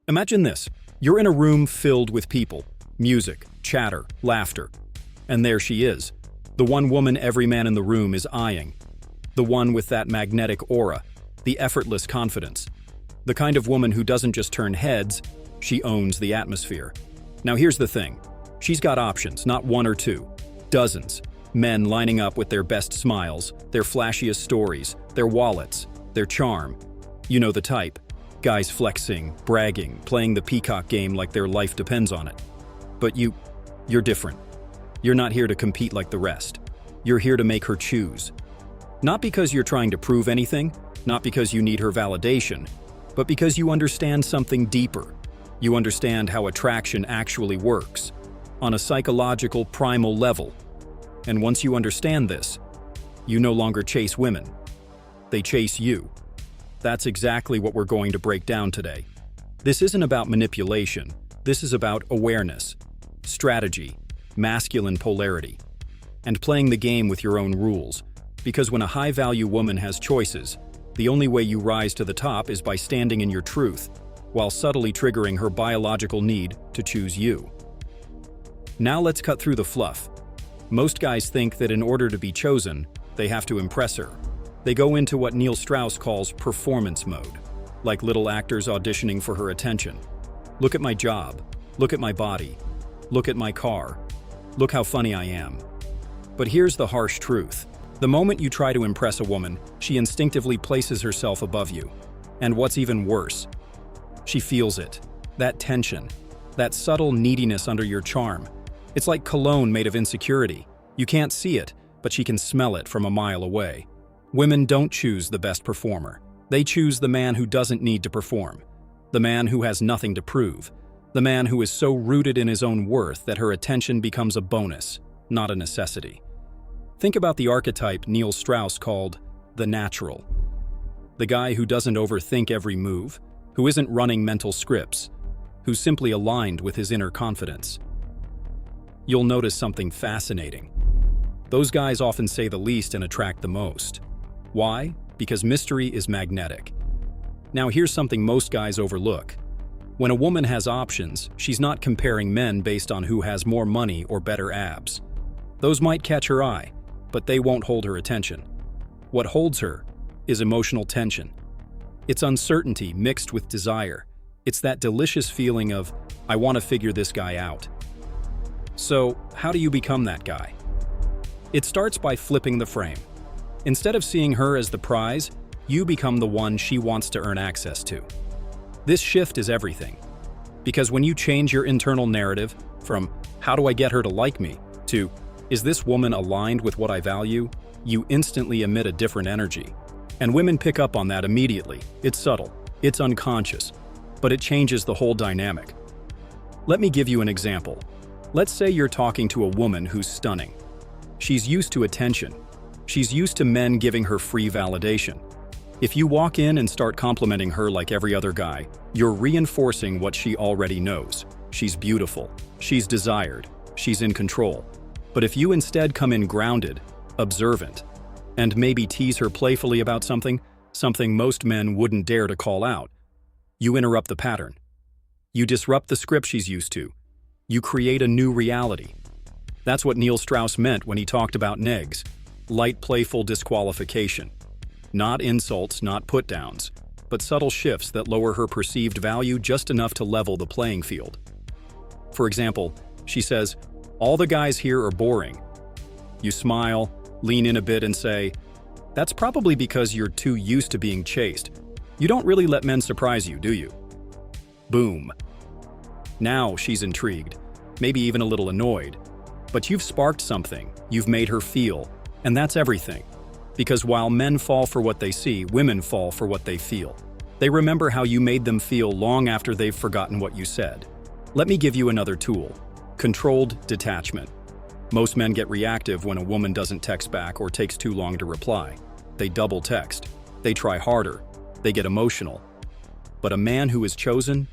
Imagine this. You're in a room filled with people, music, chatter, laughter. And there she is, the one woman every man in the room is eyeing. The one with that magnetic aura, the effortless confidence. The kind of woman who doesn't just turn heads, she owns the atmosphere. Now here's the thing. She's got options, not one or two. Dozens. Men lining up with their best smiles, their flashiest stories, their wallets, their charm. You know the type. Guys flexing, bragging, playing the peacock game like their life depends on it. But you're different. You're not here to compete like the rest. You're here to make her choose. Not because you're trying to prove anything, not because you need her validation, but because you understand something deeper. You understand how attraction actually works, on a psychological, primal level. And once you understand this, you no longer chase women. They chase you. That's exactly what we're going to break down today. This isn't about manipulation. This is about awareness, strategy, masculine polarity, and playing the game with your own rules. Because when a high-value woman has choices, the only way you rise to the top is by standing in your truth, while subtly triggering her biological need to choose you. Now let's cut through the fluff. Most guys think that in order to be chosen, they have to impress her. They go into what Strauss calls performance mode, like little actors auditioning for her attention. Look at my job. Look at my body. Look at my car. Look how funny I am. But here's the harsh truth. The moment you try to impress a woman, she instinctively places herself above you. And what's even worse, she feels it. That tension. That subtle neediness under your charm. It's like cologne made of insecurity. You can't see it, but she can smell it from a mile away. Women don't choose the best performer. They choose the man who doesn't need to perform. The man who has nothing to prove. The man who is so rooted in his own worth that her attention becomes a bonus, not a necessity. Think about the archetype Strauss called the natural. The guy who doesn't overthink every move, who isn't running mental scripts, who's simply aligned with his inner confidence. You'll notice something fascinating. Those guys often say the least and attract the most. Why? Because mystery is magnetic. Now here's something most guys overlook. When a woman has options, she's not comparing men based on who has more money or better abs. Those might catch her eye, but they won't hold her attention. What holds her is emotional tension. It's uncertainty mixed with desire. It's that delicious feeling of, I want to figure this guy out. So, how do you become that guy? It starts by flipping the frame. Instead of seeing her as the prize, you become the one she wants to earn access to. This shift is everything. Because when you change your internal narrative from, how do I get her to like me, to, is this woman aligned with what I value, you instantly emit a different energy. And women pick up on that immediately. It's subtle, it's unconscious, but it changes the whole dynamic. Let me give you an example. Let's say you're talking to a woman who's stunning. She's used to attention. She's used to men giving her free validation. If you walk in and start complimenting her like every other guy, you're reinforcing what she already knows. She's beautiful. She's desired. She's in control. But if you instead come in grounded, observant, and maybe tease her playfully about something most men wouldn't dare to call out, you interrupt the pattern. You disrupt the script she's used to. You create a new reality. That's what Strauss meant when he talked about negs. Light, playful disqualification. Not insults, not put-downs, but subtle shifts that lower her perceived value just enough to level the playing field. For example, she says, all the guys here are boring. You smile, lean in a bit and say, that's probably because you're too used to being chased. You don't really let men surprise you, do you? Boom. Now she's intrigued, maybe even a little annoyed. But you've sparked something, you've made her feel, and that's everything. Because while men fall for what they see, women fall for what they feel. They remember how you made them feel long after they've forgotten what you said. Let me give you another tool. Controlled detachment. Most men get reactive when a woman doesn't text back or takes too long to reply. They double text. They try harder. They get emotional. But a man who is chosen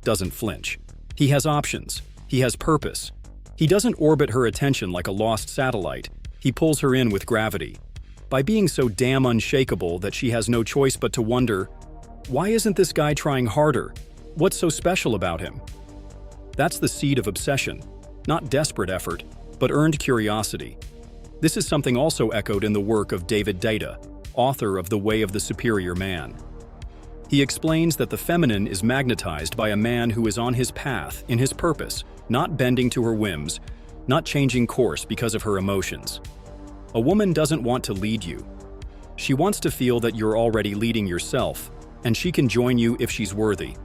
doesn't flinch. He has options. He has purpose. He doesn't orbit her attention like a lost satellite. He pulls her in with gravity. By being so damn unshakable that she has no choice but to wonder, why isn't this guy trying harder? What's so special about him? That's the seed of obsession, not desperate effort, but earned curiosity. This is something also echoed in the work of David Deida, author of The Way of the Superior Man. He explains that the feminine is magnetized by a man who is on his path, in his purpose, not bending to her whims, not changing course because of her emotions. A woman doesn't want to lead you. She wants to feel that you're already leading yourself, and she can join you if she's worthy.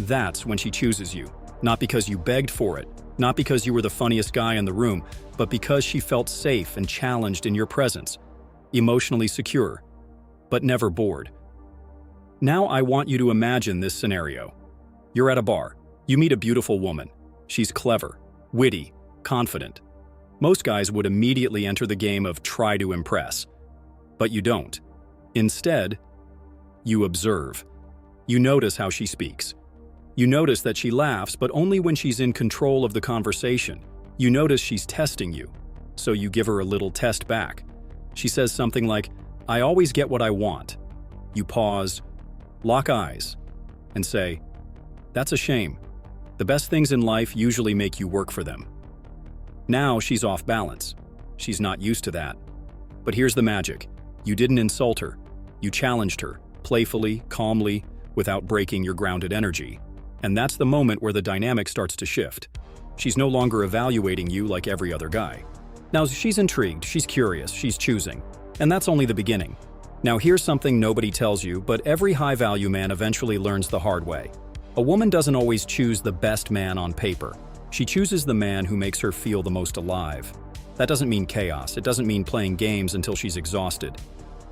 That's when she chooses you, not because you begged for it, not because you were the funniest guy in the room, but because she felt safe and challenged in your presence, emotionally secure, but never bored. Now I want you to imagine this scenario. You're at a bar. You meet a beautiful woman. She's clever, witty, confident. Most guys would immediately enter the game of try to impress. But you don't. Instead, you observe. You notice how she speaks. You notice that she laughs, but only when she's in control of the conversation. You notice she's testing you, so you give her a little test back. She says something like, "I always get what I want." You pause, lock eyes, and say, "That's a shame. The best things in life usually make you work for them." Now she's off balance. She's not used to that. But here's the magic. You didn't insult her. You challenged her, playfully, calmly, without breaking your grounded energy. And that's the moment where the dynamic starts to shift. She's no longer evaluating you like every other guy. Now she's intrigued, she's curious, she's choosing. And that's only the beginning. Now here's something nobody tells you, but every high-value man eventually learns the hard way. A woman doesn't always choose the best man on paper. She chooses the man who makes her feel the most alive. That doesn't mean chaos. It doesn't mean playing games until she's exhausted.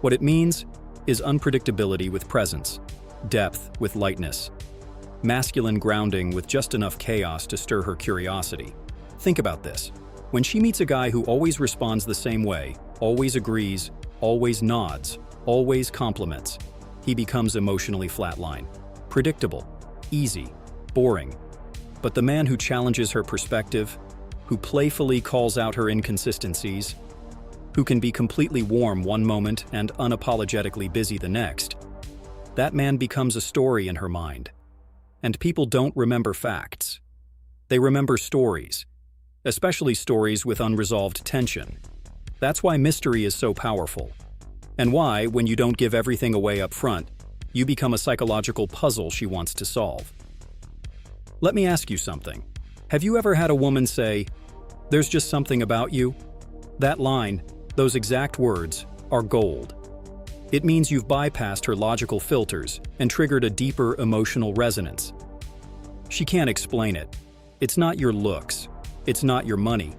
What it means is unpredictability with presence, depth with lightness, masculine grounding with just enough chaos to stir her curiosity. Think about this. When she meets a guy who always responds the same way, always agrees, always nods, always compliments, he becomes emotionally flatline, predictable, easy, boring. But the man who challenges her perspective, who playfully calls out her inconsistencies, who can be completely warm one moment and unapologetically busy the next, that man becomes a story in her mind. And people don't remember facts. They remember stories, especially stories with unresolved tension. That's why mystery is so powerful. And why, when you don't give everything away up front, you become a psychological puzzle she wants to solve. Let me ask you something. Have you ever had a woman say, "There's just something about you"? That line, those exact words, are gold. It means you've bypassed her logical filters and triggered a deeper emotional resonance. She can't explain it. It's not your looks. It's not your money.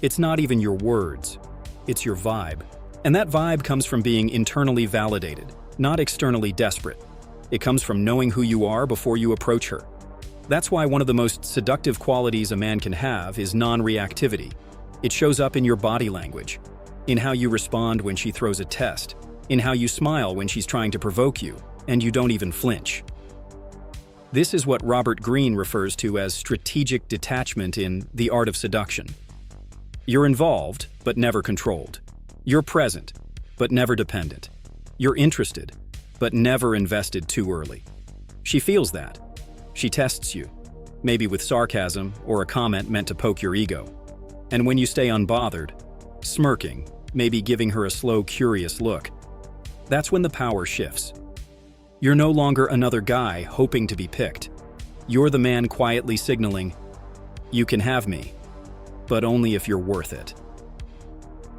It's not even your words. It's your vibe. And that vibe comes from being internally validated, not externally desperate. It comes from knowing who you are before you approach her. That's why one of the most seductive qualities a man can have is non-reactivity. It shows up in your body language, in how you respond when she throws a test, in how you smile when she's trying to provoke you, and you don't even flinch. This is what Robert Greene refers to as strategic detachment in The Art of Seduction. You're involved, but never controlled. You're present, but never dependent. You're interested, but never invested too early. She feels that. She tests you, maybe with sarcasm or a comment meant to poke your ego. And when you stay unbothered, smirking, maybe giving her a slow, curious look, that's when the power shifts. You're no longer another guy hoping to be picked. You're the man quietly signaling, "You can have me, but only if you're worth it."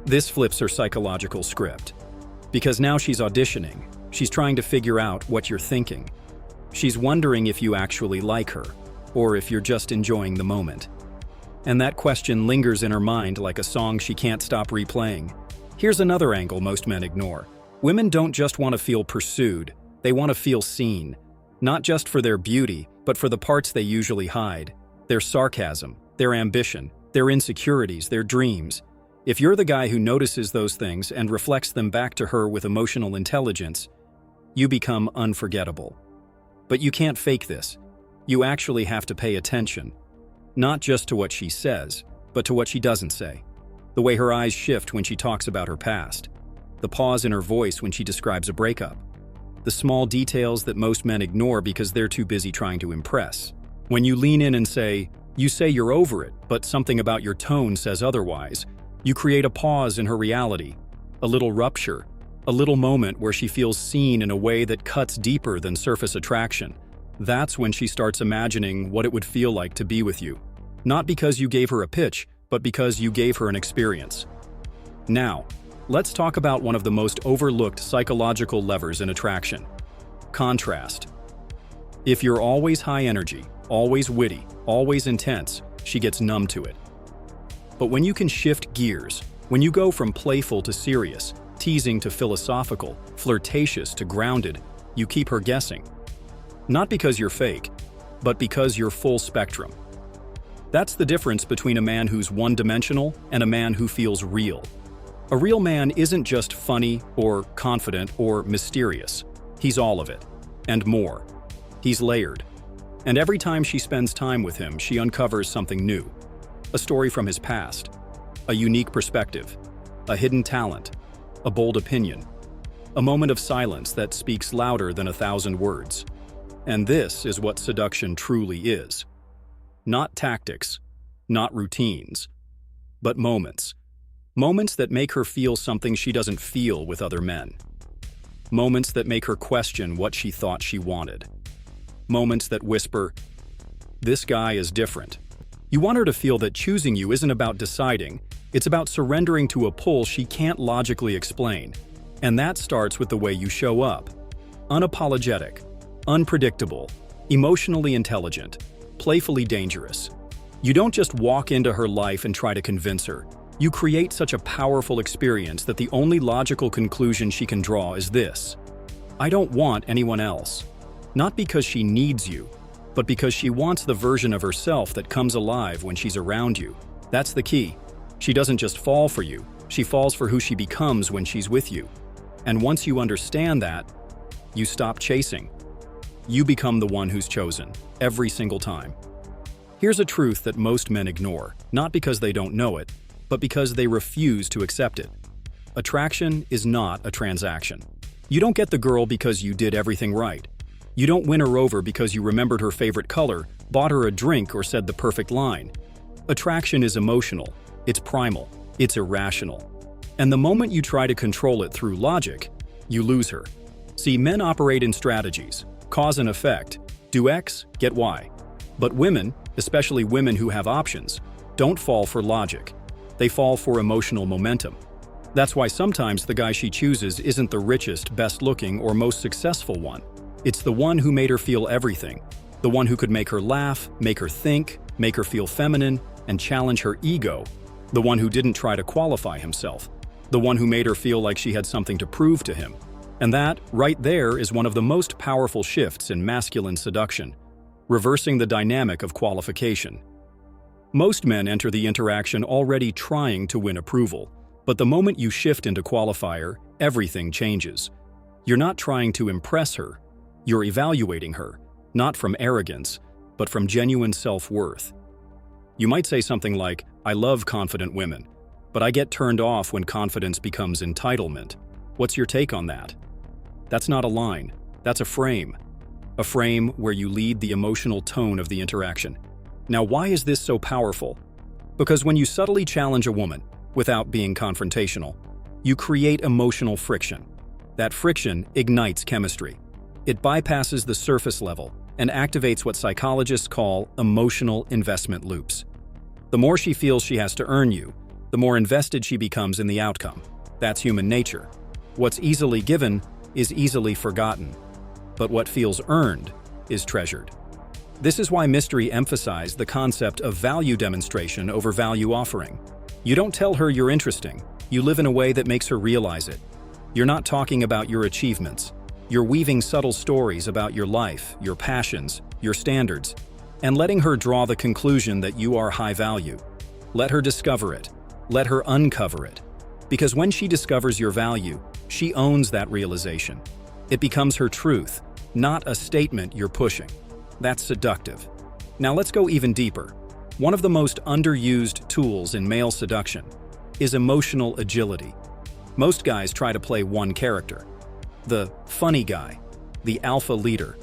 This flips her psychological script. Because now she's auditioning, she's trying to figure out what you're thinking. She's wondering if you actually like her, or if you're just enjoying the moment. And that question lingers in her mind like a song she can't stop replaying. Here's another angle most men ignore. Women don't just want to feel pursued, they want to feel seen. Not just for their beauty, but for the parts they usually hide. Their sarcasm, their ambition, their insecurities, their dreams. If you're the guy who notices those things and reflects them back to her with emotional intelligence, you become unforgettable. But you can't fake this. You actually have to pay attention. Not just to what she says, but to what she doesn't say. The way her eyes shift when she talks about her past. The pause in her voice when she describes a breakup. the small details that most men ignore because they're too busy trying to impress. When you lean in and you say you're over it, but something about your tone says otherwise, you create a pause in her reality, a little rupture, a little moment where she feels seen in a way that cuts deeper than surface attraction. That's when she starts imagining what it would feel like to be with you. Not because you gave her a pitch, but because you gave her an experience. Now, let's talk about one of the most overlooked psychological levers in attraction: contrast. If you're always high energy, always witty, always intense, she gets numb to it. But when you can shift gears, when you go from playful to serious, teasing to philosophical, flirtatious to grounded, you keep her guessing. Not because you're fake, but because you're full spectrum. That's the difference between a man who's one-dimensional and a man who feels real. A real man isn't just funny or confident or mysterious. He's all of it, and more. He's layered. And every time she spends time with him, she uncovers something new. A story from his past, a unique perspective, a hidden talent, a bold opinion, a moment of silence that speaks louder than 1,000 words. And this is what seduction truly is. Not tactics, not routines, but moments. Moments that make her feel something she doesn't feel with other men. Moments that make her question what she thought she wanted. Moments that whisper, "This guy is different." You want her to feel that choosing you isn't about deciding, it's about surrendering to a pull she can't logically explain. And that starts with the way you show up. Unapologetic, unpredictable, emotionally intelligent, playfully dangerous. You don't just walk into her life and try to convince her. You create such a powerful experience that the only logical conclusion she can draw is this: I don't want anyone else. Not because she needs you, but because she wants the version of herself that comes alive when she's around you. That's the key. She doesn't just fall for you, she falls for who she becomes when she's with you. And once you understand that, you stop chasing. You become the one who's chosen, every single time. Here's a truth that most men ignore, not because they don't know it, but because they refuse to accept it. Attraction is not a transaction. You don't get the girl because you did everything right. You don't win her over because you remembered her favorite color, bought her a drink, or said the perfect line. Attraction is emotional, it's primal, it's irrational. And the moment you try to control it through logic, you lose her. See, men operate in strategies, cause and effect, do X, get Y. But women, especially women who have options, don't fall for logic. They fall for emotional momentum. That's why sometimes the guy she chooses isn't the richest, best-looking, or most successful one. It's the one who made her feel everything. The one who could make her laugh, make her think, make her feel feminine, and challenge her ego. The one who didn't try to qualify himself. The one who made her feel like she had something to prove to him. And that, right there, is one of the most powerful shifts in masculine seduction, reversing the dynamic of qualification. Most men enter the interaction already trying to win approval, but the moment you shift into qualifier, everything changes. You're not trying to impress her, you're evaluating her, not from arrogance, but from genuine self-worth. You might say something like, "I love confident women, but I get turned off when confidence becomes entitlement." What's your take on that? That's not a line, that's a frame. A frame where you lead the emotional tone of the interaction. Now, why is this so powerful? Because when you subtly challenge a woman, without being confrontational, you create emotional friction. That friction ignites chemistry. It bypasses the surface level and activates what psychologists call emotional investment loops. The more she feels she has to earn you, the more invested she becomes in the outcome. That's human nature. What's easily given is easily forgotten, but what feels earned is treasured. This is why mystery emphasized the concept of value demonstration over value offering. You don't tell her you're interesting, you live in a way that makes her realize it. You're not talking about your achievements. You're weaving subtle stories about your life, your passions, your standards, and letting her draw the conclusion that you are high value. Let her discover it. Let her uncover it. Because when she discovers your value, she owns that realization. It becomes her truth, not a statement you're pushing. That's seductive. Now let's go even deeper. One of the most underused tools in male seduction is emotional agility. Most guys try to play one character, the funny guy, the alpha leader,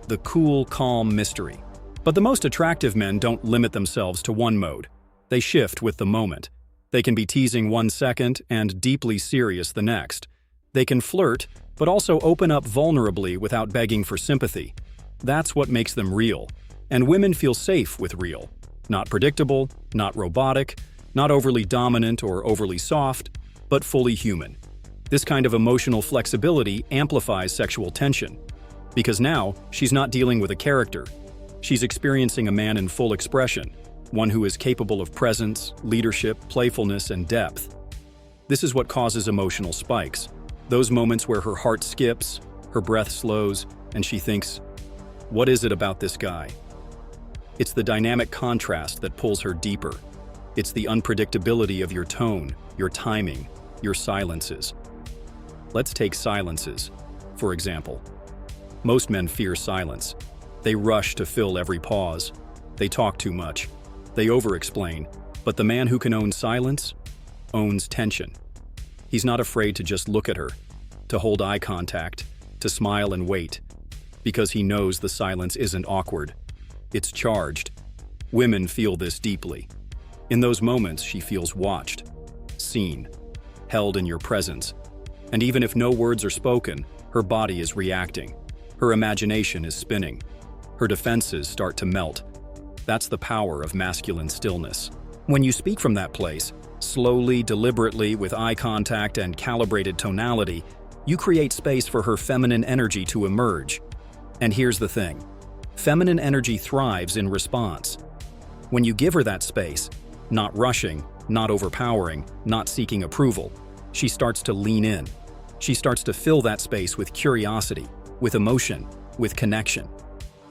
the cool, calm mystery. But the most attractive men don't limit themselves to one mode. They shift with the moment. They can be teasing 1 second and deeply serious the next. They can flirt, but also open up vulnerably without begging for sympathy. That's what makes them real. And women feel safe with real. Not predictable, not robotic, not overly dominant or overly soft, but fully human. This kind of emotional flexibility amplifies sexual tension. Because now, she's not dealing with a character. She's experiencing a man in full expression, one who is capable of presence, leadership, playfulness, and depth. This is what causes emotional spikes. Those moments where her heart skips, her breath slows, and she thinks, "What is it about this guy?" It's the dynamic contrast that pulls her deeper. It's the unpredictability of your tone, your timing, your silences. Let's take silences, for example. Most men fear silence. They rush to fill every pause. They talk too much. They over-explain. But the man who can own silence owns tension. He's not afraid to just look at her, to hold eye contact, to smile and wait, because he knows the silence isn't awkward. It's charged. Women feel this deeply. In those moments, she feels watched, seen, held in your presence. And even if no words are spoken, her body is reacting. Her imagination is spinning. Her defenses start to melt. That's the power of masculine stillness. When you speak from that place, slowly, deliberately, with eye contact and calibrated tonality, you create space for her feminine energy to emerge. And here's the thing. Feminine energy thrives in response. When you give her that space, not rushing, not overpowering, not seeking approval, she starts to lean in. She starts to fill that space with curiosity, with emotion, with connection.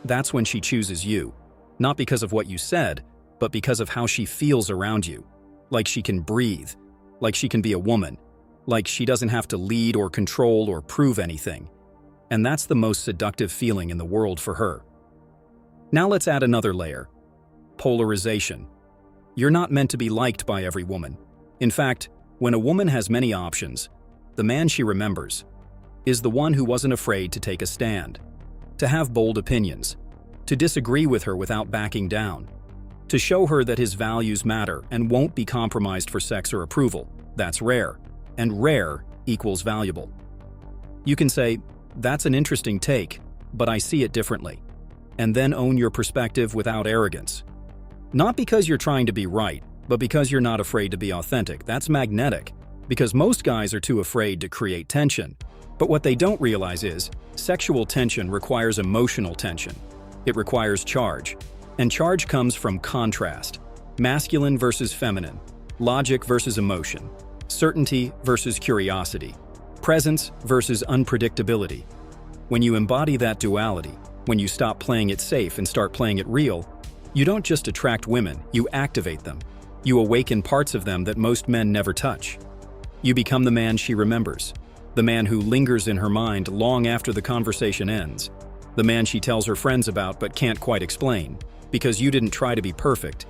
That's when she chooses you, not because of what you said, but because of how she feels around you. Like she can breathe, like she can be a woman, like she doesn't have to lead or control or prove anything. And that's the most seductive feeling in the world for her. Now let's add another layer. Polarization. You're not meant to be liked by every woman. In fact, when a woman has many options, the man she remembers is the one who wasn't afraid to take a stand, to have bold opinions, to disagree with her without backing down, to show her that his values matter and won't be compromised for sex or approval. That's rare, and rare equals valuable. You can say, "That's an interesting take, but I see it differently," and then own your perspective without arrogance. Not because you're trying to be right, but because you're not afraid to be authentic. That's magnetic, because most guys are too afraid to create tension. But what they don't realize is, sexual tension requires emotional tension. It requires charge. And charge comes from contrast. Masculine versus feminine. Logic versus emotion. Certainty versus curiosity. Presence versus unpredictability. When you embody that duality, when you stop playing it safe and start playing it real, you don't just attract women, you activate them. You awaken parts of them that most men never touch. You become the man she remembers. The man who lingers in her mind long after the conversation ends. The man she tells her friends about but can't quite explain. Because you didn't try to be perfect.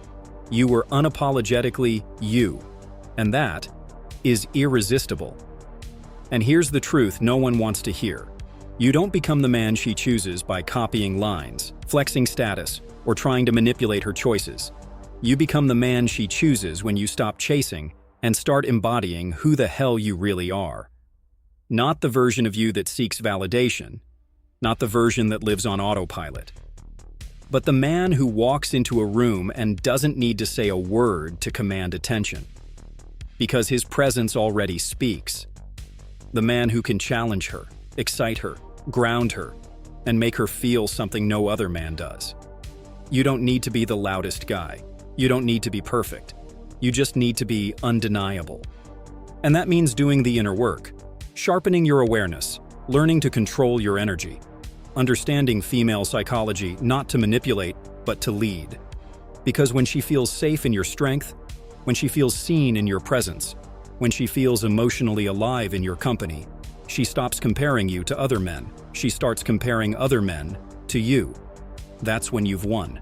You were unapologetically you. And that is irresistible. And here's the truth no one wants to hear. You don't become the man she chooses by copying lines, flexing status, or trying to manipulate her choices. You become the man she chooses when you stop chasing and start embodying who the hell you really are. Not the version of you that seeks validation, not the version that lives on autopilot, but the man who walks into a room and doesn't need to say a word to command attention, because his presence already speaks. The man who can challenge her, excite her, ground her, and make her feel something no other man does. You don't need to be the loudest guy. You don't need to be perfect. You just need to be undeniable. And that means doing the inner work, sharpening your awareness, learning to control your energy, understanding female psychology not to manipulate, but to lead. Because when she feels safe in your strength, when she feels seen in your presence, when she feels emotionally alive in your company, she stops comparing you to other men. She starts comparing other men to you. That's when you've won.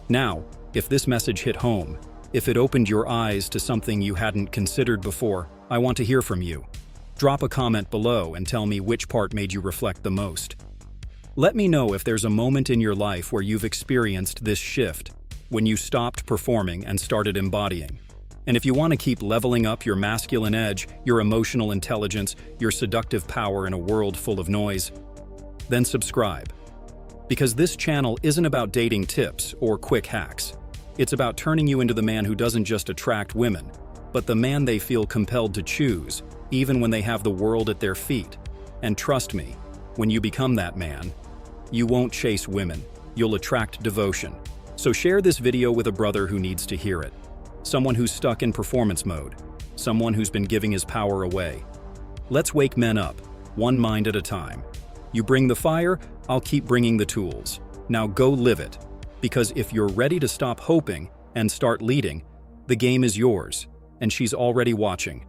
Now, if this message hit home, if it opened your eyes to something you hadn't considered before, I want to hear from you. Drop a comment below and tell me which part made you reflect the most. Let me know if there's a moment in your life where you've experienced this shift, when you stopped performing and started embodying. And if you want to keep leveling up your masculine edge, your emotional intelligence, your seductive power in a world full of noise, then subscribe. Because this channel isn't about dating tips or quick hacks. It's about turning you into the man who doesn't just attract women, but the man they feel compelled to choose, even when they have the world at their feet. And trust me, when you become that man, you won't chase women, you'll attract devotion. So share this video with a brother who needs to hear it. Someone who's stuck in performance mode. Someone who's been giving his power away. Let's wake men up, one mind at a time. You bring the fire, I'll keep bringing the tools. Now go live it. Because if you're ready to stop hoping and start leading, the game is yours, and she's already watching.